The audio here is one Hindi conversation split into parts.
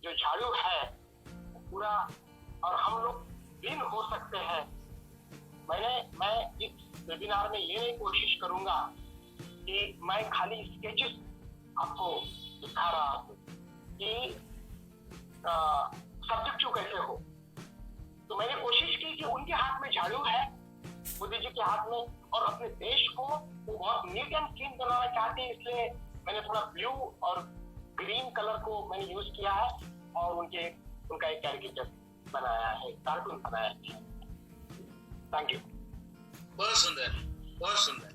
जो झाड़ू है पूरा, और हम लोग दिन हो सकते हैं। मैं इस वेबिनार में ये नहीं कोशिश करूंगा कि मैं खाली स्केचेस आपको दिखा रहा हूँ कि सब्जेक्टिव कैसे हो। तो मैंने कोशिश की कि उनके हाथ में झाड़ू है, मोदी जी के हाथ में, और अपने देश को वो बहुत नीट एंड क्लीन बनाना चाहते हैं, इसलिए मैंने थोड़ा ब्लू और ग्रीन कलर को मैंने यूज किया है और उनका एक कैरिकेचर बनाया है, कार्टून बनाया है। Thank you. बहुत सुंदर, बहुत सुंदर।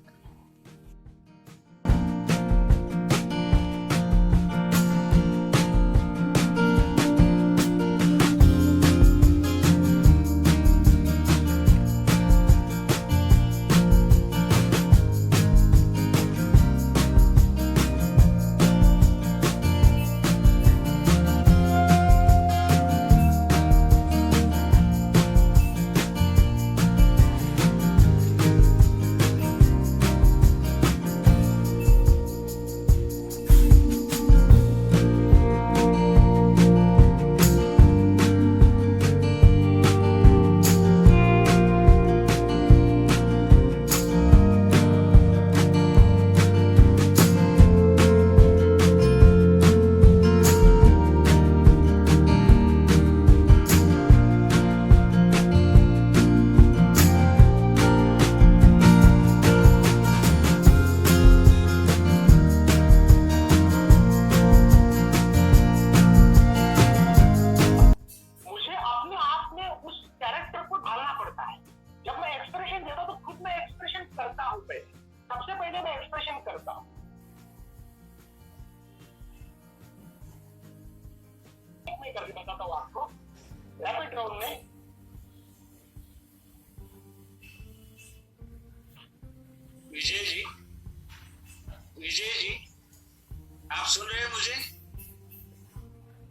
करके बताता हूँ आपको रैपिड राउंड में। विजय जी, आप सुन रहे हैं मुझे?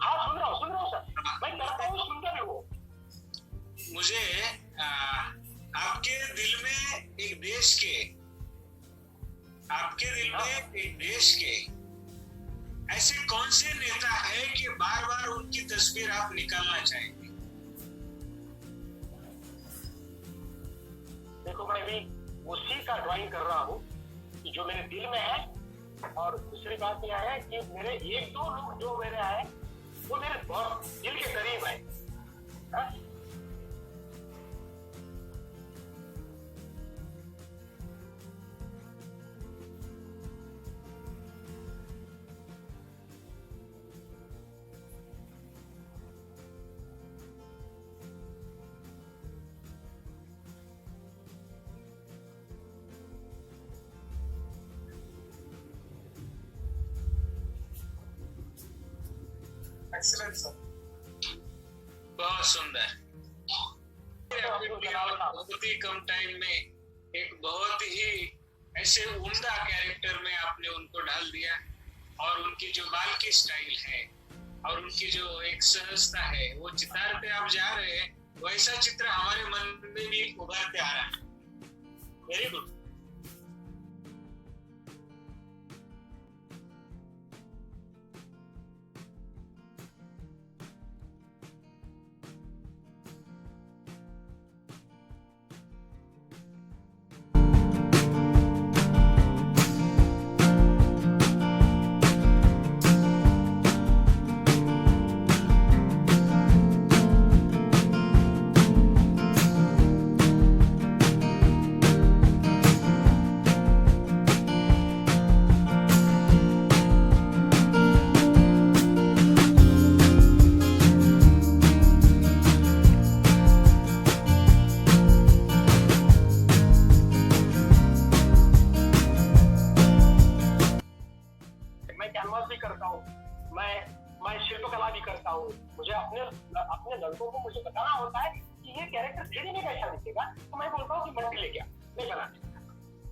हाँ सुन रहा हूँ सर, मैं करता हूँ, सुनता भी हूँ। मुझे आपके दिल में एक देश के ऐसे कौन से नेता है कि बार बार उनकी तस्वीर आप निकालना चाहेंगे? देखो मैं भी उसी का ड्राइंग कर रहा हूँ कि जो मेरे दिल में है, और दूसरी बात यह है कि मेरे एक दो लोग जो मेरे हैं वो मेरे बहुत दिल के करीब है। एक्सीलेंट सर, बहुत सुंदर। बहुत ही कम टाइम में एक बहुत ही ऐसे उम्दा कैरेक्टर में आपने उनको डाल दिया, और उनकी जो बाल की स्टाइल है और उनकी जो एक सहजता है, वो चितारते आप जा रहे हैं, वैसा चित्र हमारे मन में भी उभरते आ रहा है। Very good. शिल्पकला भी करता हूँ। मुझे अपने लड़कों को मुझे बताना होता है कि ये कैरेक्टर थ्री में कैसा दिखेगा, तो मैं बोलता हूँ कि मत ले गया, नहीं बना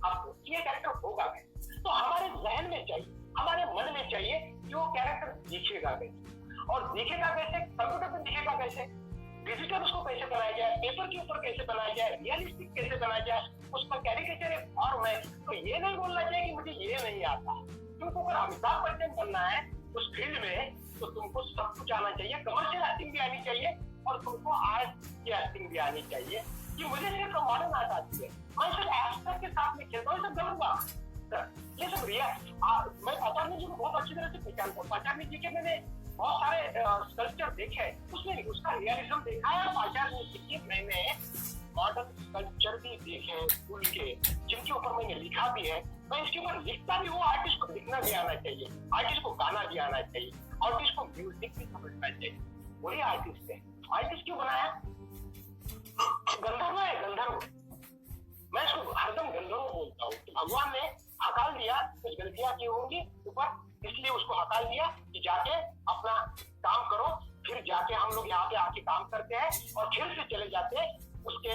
आपको ये कैरेक्टर होगा कैसे। तो हमारे जहन में चाहिए, हमारे मन में चाहिए कि वो कैरेक्टर दिखेगा कैसे, और दिखेगा कैसे, कंप्यूटर पर दिखेगा कैसे, डिजिटल उसको कैसे बनाया जाए, पेपर के ऊपर कैसे बनाया जाए, रियलिस्टिक कैसे बनाया जाए, उसका कैरिकेचर है। और मैं तो ये नहीं बोलना चाहिए कि मुझे ये नहीं आता, क्योंकि अगर अमिताभ बच्चन बनना है उस फील्ड में तो तुमको सब कुछ आना चाहिए, कमर्शियल एक्टिंग भी आनी चाहिए और तुमको आर्ट की एक्टिंग भी आनी चाहिए। कि मुझे सिर्फ मॉडर्न आर्ट आती है, मैं सिर्फ एब्स्ट्रैक्ट के साथ में खेलता हूँ, सब गलत बात। ये सब मैं आचार्य जी को बहुत अच्छी तरह से पहचानता हूँ। आचार्य जी के मैंने बहुत सारे स्कल्पचर देखे हैं, उसमें उसका रियलिज्म देखा है। और आचार्य जी के मैंने मॉडर्न स्कल्पचर भी देखे फूल के, जिनके ऊपर मैंने लिखा भी है। मैं इसके ऊपर लिखता भी हूँ। आर्टिस्ट को लिखना भी आना चाहिए, आर्टिस्ट को गाना भी आना चाहिए, आर्टिस्ट को म्यूजिक भी समझना चाहिए। वही आर्टिस्ट है। आर्टिस्ट क्यों बनाया? गंधर्व है, गंधर्व। मैं इसको हरदम गंधर्व बोलता हूँ। भगवान ने हकाल दिया, कुछ गलतियां की होंगी ऊपर, इसलिए उसको हकाल दिया कि जाके अपना काम करो। फिर जाके हम लोग यहाँ पे आके काम करते हैं और फिर से चले जाते हैं उसके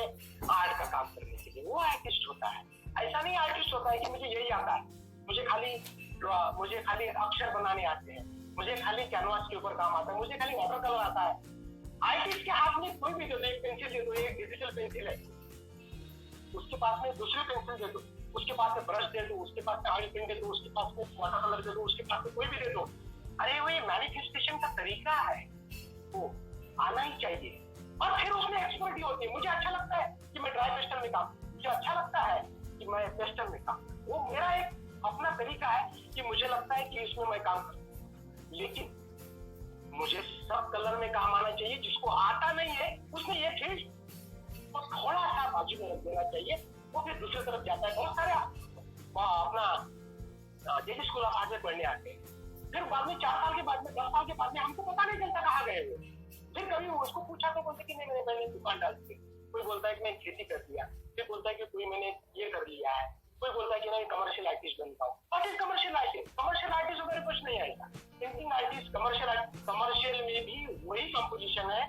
आर्ट का काम करने के लिए। वो आर्टिस्ट होता है। ऐसा नहीं आर्टिस्ट होता है कि मुझे यही आता है, मुझे खाली अक्षर बनाने आते हैं, मुझे खाली कैनवास के ऊपर काम आता है, मुझे खाली वाटर कलर आता है। आर्टिस्ट के हाथ में कोई भी दे दो, एक पेंसिल दे दो, एक डिजिटल पेंसिल है, उसके पास में दूसरी पेंसिल दे दो, उसके पास में ब्रश दे दो, उसके पास में ऑयल पेन दे दो, उसके पास में वाटर कलर दे दो, उसके पास में कोई भी दे दो। अरे वो ये मैनिफेस्टेशन का तरीका है, वो आना ही चाहिए। और फिर उसमें एक्सपर्टी होती है। मुझे अच्छा लगता है कि मैं ड्राई पेस्टल में काम, मुझे अच्छा लगता है कि मैं पेस्टल में काम, वो मेरा एक अपना तरीका है कि मुझे लगता है कि इसमें मैं काम करूं। लेकिन मुझे सब कलर में काम आना चाहिए। जिसको आता नहीं है उसने ये चीज तो थोड़ा सा बाजू में रख देना चाहिए, वो फिर दूसरी तरफ जाता है। बहुत सारे अपना जेडी स्कूल ऑफ आर्ट में पढ़ने आते हैं, फिर बाद में 4 साल के बाद में 10 साल के बाद में हमको पता नहीं चलता कहाँ गए वो। फिर कभी उसको पूछा तो बोलते कि नहीं मैंने दुकान डाल दी, कोई बोलता है कि मैंने खेती कर दिया, फिर बोलता है कि कोई मैंने ये कर लिया है, कोई बोलता है कि मैं कमर्शियल आर्टिस्ट बनता हूँ। What is commercial artist? Commercial artist वगैरह कुछ नहीं आएगा। पेंटिंग आर्टिस्ट कमर्शियल में भी वही कंपोजिशन है,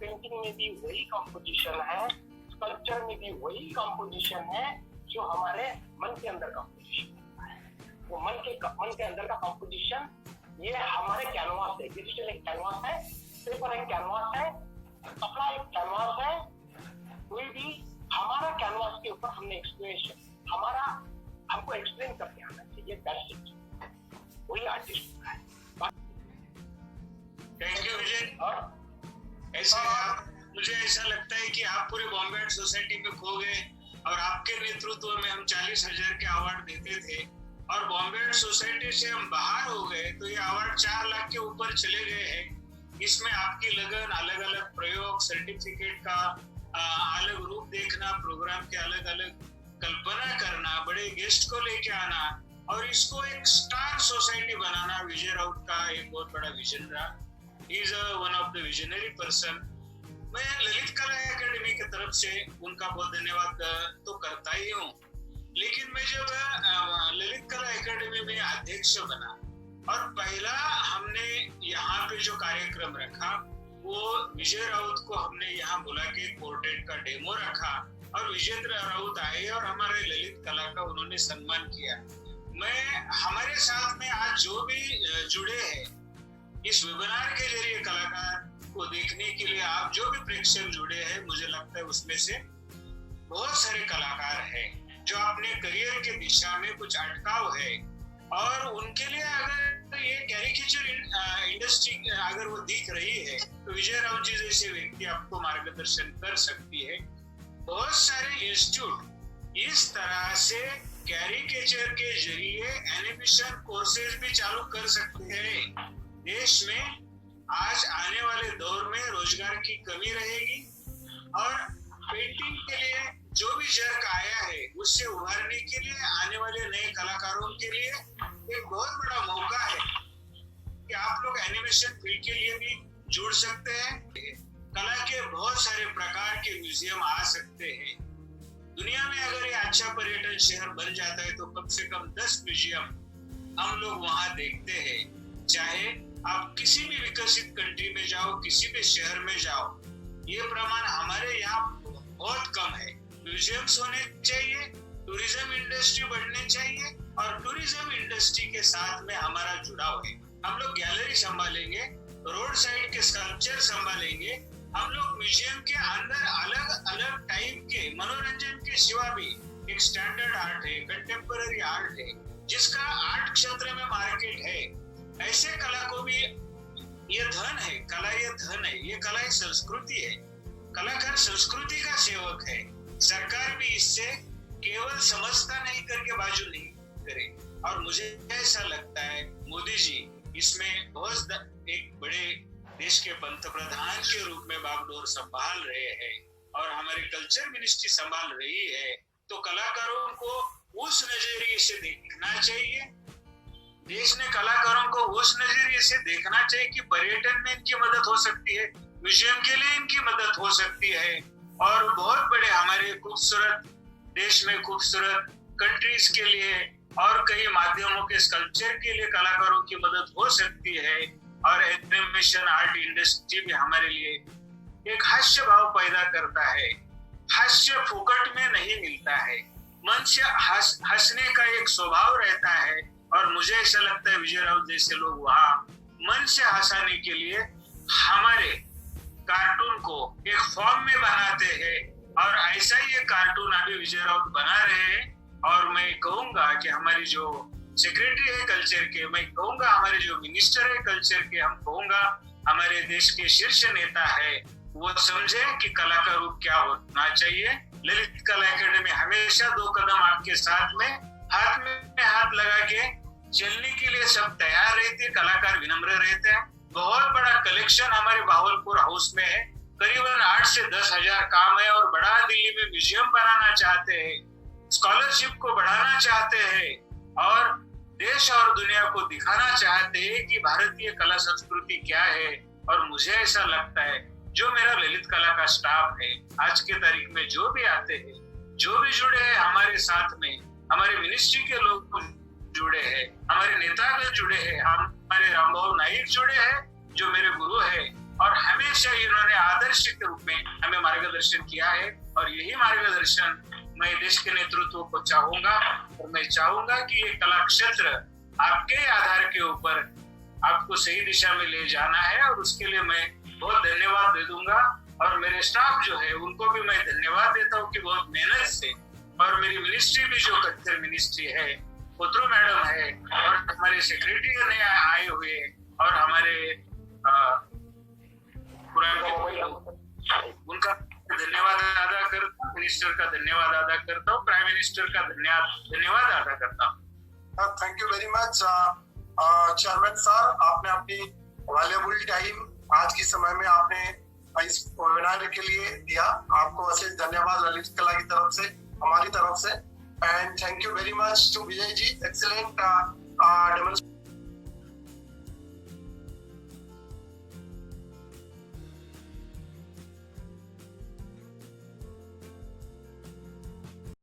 पेंटिंग में भी वही कंपोजिशन है, स्कल्पचर में भी वही कंपोजिशन है जो हमारे मन के अंदर कंपोजिशन है। वो मन के अंदर का कंपोजिशन ये हमारे कैनवास है। डिजिटल एक कैनवास है, पेपर एक कैनवास है, कपड़ा एक कैनवास है। कोई भी हमारा कैनवास के ऊपर हमने एक्सप्लेनेशन हमको एक्सप्लेन करके आना चाहिए। That's it. वही आर्टिस्ट होता है। थैंक यू विजय। मुझे ऐसा लगता है कि आप पूरे बॉम्बे आर्ट सोसाइटी में खो गए और आपके नेतृत्व में हम 40,000 के अवार्ड देते थे और बॉम्बे आर्ट सोसाइटी से हम बाहर हो गए तो ये अवार्ड 4 लाख के ऊपर चले गए हैं। इसमें आपकी लगन, अलग अलग प्रयोग, सर्टिफिकेट का अलग रूप देखना, प्रोग्राम के अलग अलग कल्पना करना, बड़े गेस्ट को लेके आना और इसको एक स्टार सोसाइटी बनाना विजय राउत का एक बहुत बड़ा विजन रहा। He is one of the visionary person. मैं ललित कला एकेडमी की तरफ से उनका बहुत धन्यवाद तो करता ही हूँ, लेकिन मैं जब ललित कला एकेडमी में अध्यक्ष बना और पहला हमने यहाँ पे जो कार्यक्रम रखा वो विजय राउत को हमने यहाँ बुला के पोर्ट्रेट का डेमो रखा और विजय राउत आए और हमारे ललित कला का उन्होंने सम्मान किया। मैं हमारे साथ में आज जो भी जुड़े हैं इस वेबिनार के जरिए कलाकार को देखने के लिए, आप जो भी प्रेक्षक जुड़े हैं, मुझे लगता है उसमें से बहुत सारे कलाकार हैं जो अपने करियर के दिशा में कुछ अटकाव है और उनके लिए अगर ये कैरिकेचर इंडस्ट्री अगर वो दिख रही है तो विजय राउत जी जैसे व्यक्ति आपको मार्गदर्शन कर सकती है। बहुत सारे इंस्टीट्यूट इस तरह से कैरिकेचर के जरिए एनिमेशन कोर्सेज भी चालू कर सकते हैं। देश में आज आने वाले दौर में रोजगार की कमी रहेगी और पेंटिंग के लिए जो भी जर्क आया है उससे उभारने के लिए आने वाले नए कलाकारों के लिए एक बहुत बड़ा मौका है कि आप लोग एनिमेशन फील्ड के लिए भी जुड़ सकते हैं। कला के बहुत सारे प्रकार के म्यूजियम आ सकते हैं। दुनिया में अगर ये अच्छा पर्यटन शहर बन जाता है तो कम से कम 10 म्यूजियम हम लोग वहाँ देखते हैं। चाहे आप किसी भी विकसित कंट्री में जाओ, किसी भी शहर में जाओ, ये प्रमाण हमारे यहाँ बहुत कम है। म्यूजियम्स होने चाहिए, टूरिज्म इंडस्ट्री बढ़नी चाहिए और टूरिज्म इंडस्ट्री के साथ में हमारा जुड़ाव है। हम लोग गैलरी संभालेंगे, रोड साइड के स्कल्पचर संभालेंगे, हम लोग म्यूजियम के अंदर अलग अलग टाइप के मनोरंजन के सिवा भी एक स्टैंडर्ड आर्ट है, कंटेम्पररी आर्ट है, जिसका आर्ट क्षेत्र में मार्केट है, ऐसे कला को भी ये धन है, ये कला एक संस्कृति है। कलाकार संस्कृति का सेवक है। सरकार भी इससे केवल समझता नहीं करके बाजू नहीं करे। और मुझे ऐसा लगता है मोदी जी इसमें बहुत एक बड़े देश के पंतप्रधान के रूप में बागडोर संभाल रहे हैं और हमारी कल्चर मिनिस्ट्री संभाल रही है, तो कलाकारों को उस नजरिए से देखना चाहिए। देश ने कलाकारों को उस नजरिए से देखना चाहिए कि पर्यटन में इनकी मदद हो सकती है, म्यूजियम के लिए इनकी मदद हो सकती है, और बहुत बड़े हमारे खूबसूरत देश में खूबसूरत कंट्रीज के लिए और कई माध्यमों के स्कल्पचर के लिए कलाकारों की मदद हो सकती है। और एनिमेशन आर्ट इंडस्ट्री भी हमारे लिए एक हास्य भाव पैदा करता है। हास्य फुकट में नहीं मिलता है, मन से हंसने का एक स्वभाव रहता है। और मुझे ऐसा लगता है विजय राउत जैसे लोग वहाँ मन से हंसाने के लिए हमारे कार्टून को एक फॉर्म में बनाते हैं, और ऐसा ही ये कार्टून अभी विजय राउत बना रहे हैं। और मैं कहूंगा कि हमारी जो सेक्रेटरी है कल्चर के, मैं कहूंगा हमारे जो मिनिस्टर है कल्चर के, हम कहूंगा हमारे देश के शीर्ष नेता है, वो समझे कि कला का रूप क्या होना चाहिए। ललित कला एकेडमी हमेशा 2 कदम आपके साथ में हाथ लगा के चलने के लिए सब तैयार रहते हैं। कलाकार विनम्र रहते हैं। बहुत बड़ा कलेक्शन हमारे भावलपुर हाउस में है, करीबन 8 से 10 हजार काम है, और बड़ा दिल्ली में म्यूजियम बनाना चाहते हैं, स्कॉलरशिप को बढ़ाना चाहते हैं, और देश और दुनिया को दिखाना चाहते हैं कि भारतीय कला संस्कृति क्या है। और मुझे ऐसा लगता है जो मेरा ललित कला का स्टाफ है, आज के तारीख में जो भी आते हैं, जो भी जुड़े हैं हमारे साथ में, हमारे मिनिस्ट्री के लोग जुड़े हैं, हमारे नेतागण जुड़े हैं, हमारे रामबाबू नाइक जुड़े हैं जो मेरे गुरु है, और हमेशा इन्होंने आदर्श के रूप में हमें मार्गदर्शन किया है। और यही मार्गदर्शन मैं देश के नेतृत्व को चाहूंगा, और मैं चाहूंगा कि ये कला क्षेत्र आपके आधार के ऊपर आपको सही दिशा में ले जाना है, और उसके लिए मैं बहुत धन्यवाद दे दूंगा। और मेरे स्टाफ जो है उनको भी मैं धन्यवाद देता हूँ कि बहुत मेहनत से, और मेरी मिनिस्ट्री भी जो कल्चर मिनिस्ट्री है, पुत्रु मैडम है, और हमारे सेक्रेटरी नए आए हुए, और हमारे उनका धन्यवाद अदा करता हूँ, मिनिस्टर का धन्यवाद अदा करता हूँ, प्राइम मिनिस्टर का धन्यवाद अदा करता हूँ। Thank you very much chairman sir, आपने अपनी वैल्यूएबल टाइम आज के समय में आपने इस वेबिनार के लिए दिया। आपको अशेष धन्यवाद ललित कला की तरफ से, हमारी तरफ से। And thank you very much to Vijay ji, excellent demonstration.